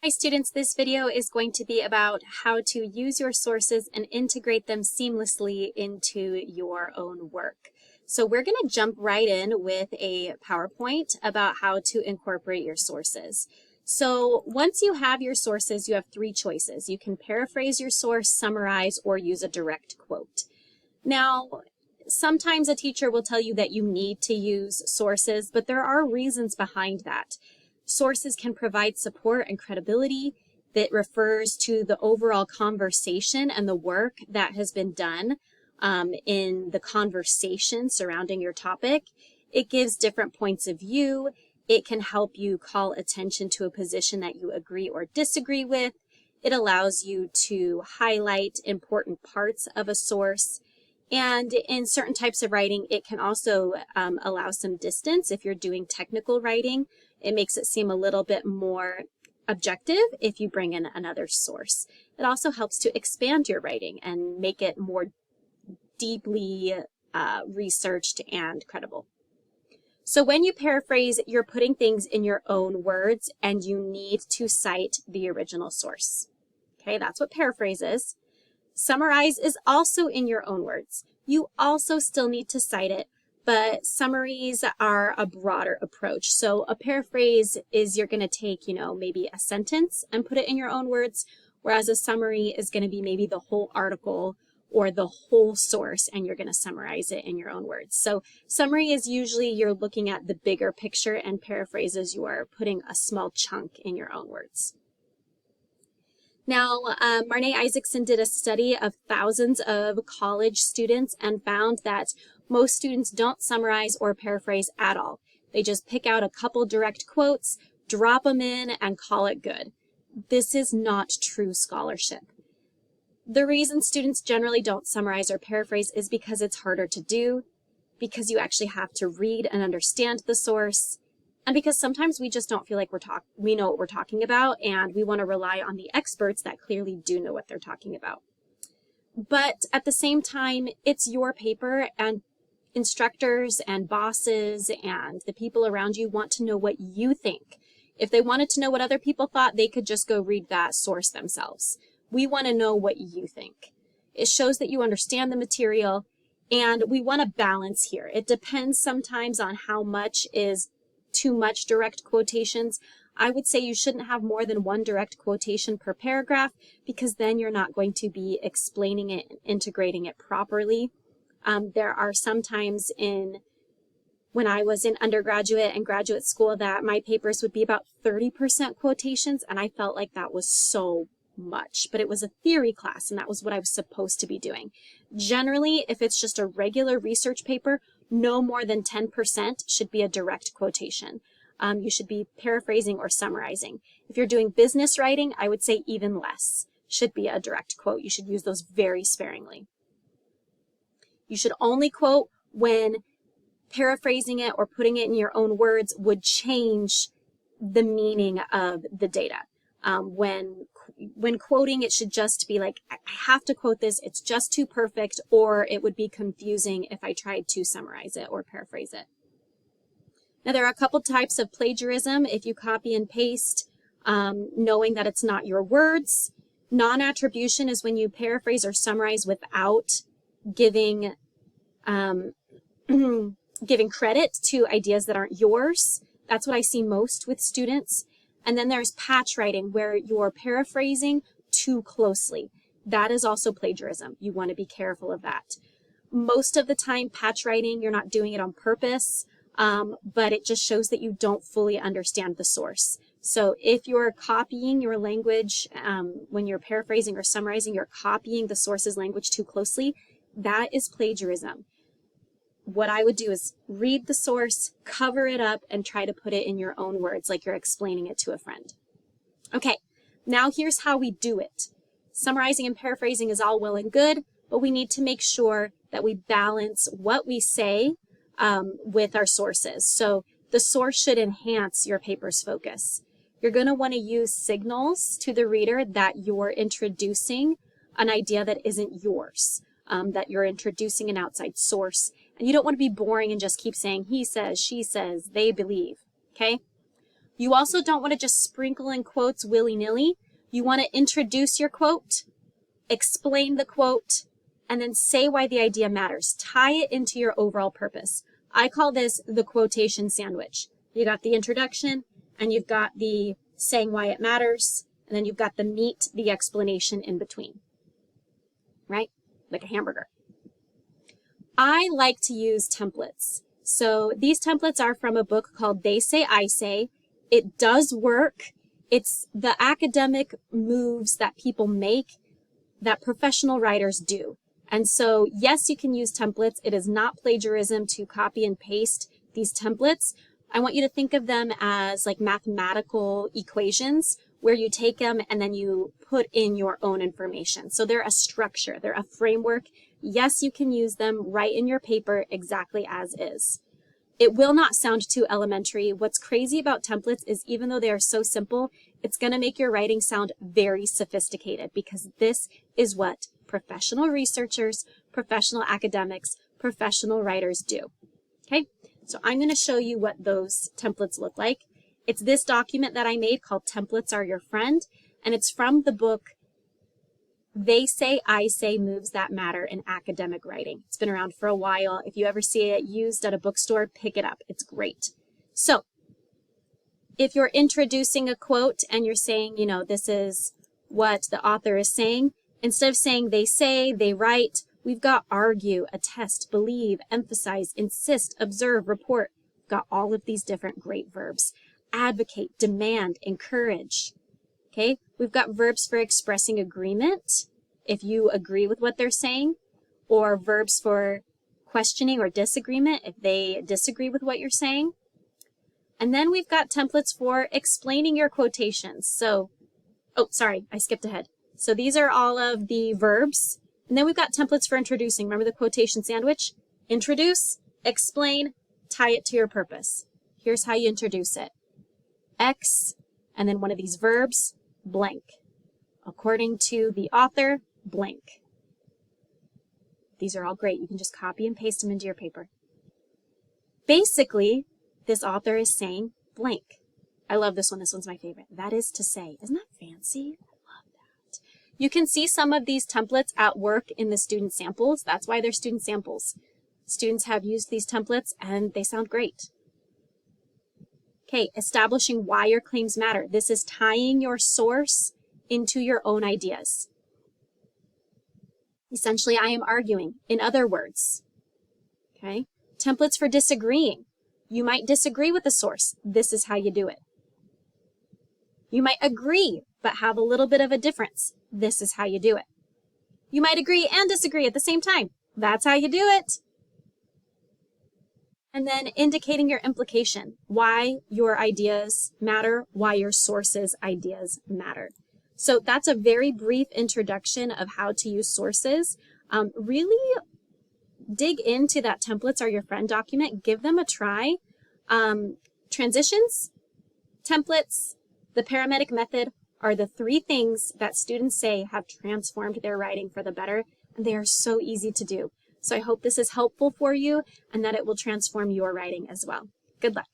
Hi students, this video is going to be about how to use your sources and integrate them seamlessly into your own work. So we're going to jump right in with a PowerPoint about how to incorporate your sources. So once you have your sources, you have three choices. You can paraphrase your source, summarize, or use a direct quote. Now, sometimes a teacher will tell you that you need to use sources, but there are reasons behind that. Sources can provide support and credibility that refers to the overall conversation and the work that has been done in the conversation surrounding your topic. It gives different points of view. It can help you call attention to a position that you agree or disagree with. It allows you to highlight important parts of a source. And in certain types of writing, it can also allow some distance. If you're doing technical writing, it makes it seem a little bit more objective if you bring in another source. It also helps to expand your writing and make it more deeply researched and credible. So when you paraphrase, you're putting things in your own words and you need to cite the original source. Okay, that's what paraphrase is. Summarize is also in your own words. You also still need to cite it, but summaries are a broader approach. So a paraphrase is you're going to take, maybe a sentence and put it in your own words, whereas a summary is going to be maybe the whole article or the whole source, and you're going to summarize it in your own words. So summary is usually you're looking at the bigger picture, and paraphrases you are putting a small chunk in your own words. Now, Marne Isaacson did a study of thousands of college students and found that most students don't summarize or paraphrase at all. They just pick out a couple direct quotes, drop them in, and call it good. This is not true scholarship. The reason students generally don't summarize or paraphrase is because it's harder to do, because you actually have to read and understand the source, and because sometimes we just don't feel like we know what we're talking about, and we want to rely on the experts that clearly do know what they're talking about. But at the same time, it's your paper, and instructors and bosses and the people around you want to know what you think. If they wanted to know what other people thought, they could just go read that source themselves. We want to know what you think. It shows that you understand the material, and we want a balance here. It depends sometimes on how much is too much direct quotations. I would say you shouldn't have more than one direct quotation per paragraph, because then you're not going to be explaining it and integrating it properly. There are some times when I was in undergraduate and graduate school that my papers would be about 30% quotations, and I felt like that was so much, but it was a theory class and that was what I was supposed to be doing. Generally, if it's just a regular research paper, no more than 10% should be a direct quotation. You should be paraphrasing or summarizing. If you're doing business writing, I would say even less should be a direct quote. You should use those very sparingly. You should only quote when paraphrasing it or putting it in your own words would change the meaning of the data. When quoting, it should just be like, I have to quote this, it's just too perfect, or it would be confusing if I tried to summarize it or paraphrase it. Now, there are a couple types of plagiarism. If you copy and paste, knowing that it's not your words. Non-attribution is when you paraphrase or summarize without giving credit to ideas that aren't yours. That's what I see most with students. And then there's patch writing, where you're paraphrasing too closely. That is also plagiarism. You want to be careful of that. Most of the time, patch writing, you're not doing it on purpose, but it just shows that you don't fully understand the source. So if you're copying your language, when you're paraphrasing or summarizing, you're copying the source's language too closely, that is plagiarism. What I would do is read the source, cover it up, and try to put it in your own words like you're explaining it to a friend. Okay, now here's how we do it. Summarizing and paraphrasing is all well and good, but we need to make sure that we balance what we say with our sources. So the source should enhance your paper's focus. You're going to want to use signals to the reader that you're introducing an idea that isn't yours, that you're introducing an outside source. And you don't want to be boring and just keep saying he says, she says, they believe, okay? You also don't want to just sprinkle in quotes willy-nilly. You want to introduce your quote, explain the quote, and then say why the idea matters. Tie it into your overall purpose. I call this the quotation sandwich. You got the introduction, and you've got the saying why it matters, and then you've got the meat, the explanation in between, right? Like a hamburger. I like to use templates. So these templates are from a book called They Say, I Say. It does work. It's the academic moves that people make that professional writers do. And so, yes, you can use templates. It is not plagiarism to copy and paste these templates. I want you to think of them as like mathematical equations where you take them and then you put in your own information. So they're a structure, they're a framework. Yes, you can use them right in your paper exactly as is. It will not sound too elementary. What's crazy about templates is even though they are so simple, it's going to make your writing sound very sophisticated because this is what professional researchers, professional academics, professional writers do. Okay, so I'm going to show you what those templates look like. It's this document that I made called Templates Are Your Friend, and it's from the book They Say, I Say, Moves That Matter in Academic Writing. It's been around for a while. If you ever see it used at a bookstore, pick it up. It's great. So if you're introducing a quote and you're saying, you know, this is what the author is saying, instead of saying they say, they write, we've got argue, attest, believe, emphasize, insist, observe, report. We've got all of these different great verbs. Advocate, demand, encourage. Okay, we've got verbs for expressing agreement, if you agree with what they're saying, or verbs for questioning or disagreement, if they disagree with what you're saying. And then we've got templates for explaining your quotations. So, oh, sorry, I skipped ahead. So these are all of the verbs. And then we've got templates for introducing. Remember the quotation sandwich? Introduce, explain, tie it to your purpose. Here's how you introduce it. X, and then one of these verbs, blank. According to the author, blank. These are all great. You can just copy and paste them into your paper. Basically, this author is saying blank. I love this one. This one's my favorite. That is to say. Isn't that fancy? I love that. You can see some of these templates at work in the student samples. That's why they're student samples. Students have used these templates and they sound great. Okay, establishing why your claims matter. This is tying your source into your own ideas. Essentially, I am arguing. In other words, okay, templates for disagreeing. You might disagree with the source. This is how you do it. You might agree, but have a little bit of a difference. This is how you do it. You might agree and disagree at the same time. That's how you do it. And then indicating your implication, why your ideas matter, why your source's ideas matter. So that's a very brief introduction of how to use sources. Really dig into that Templates Are Your Friend document. Give them a try. Transitions, templates, the paramedic method are the three things that students say have transformed their writing for the better, and they are so easy to do. So I hope this is helpful for you and that it will transform your writing as well. Good luck.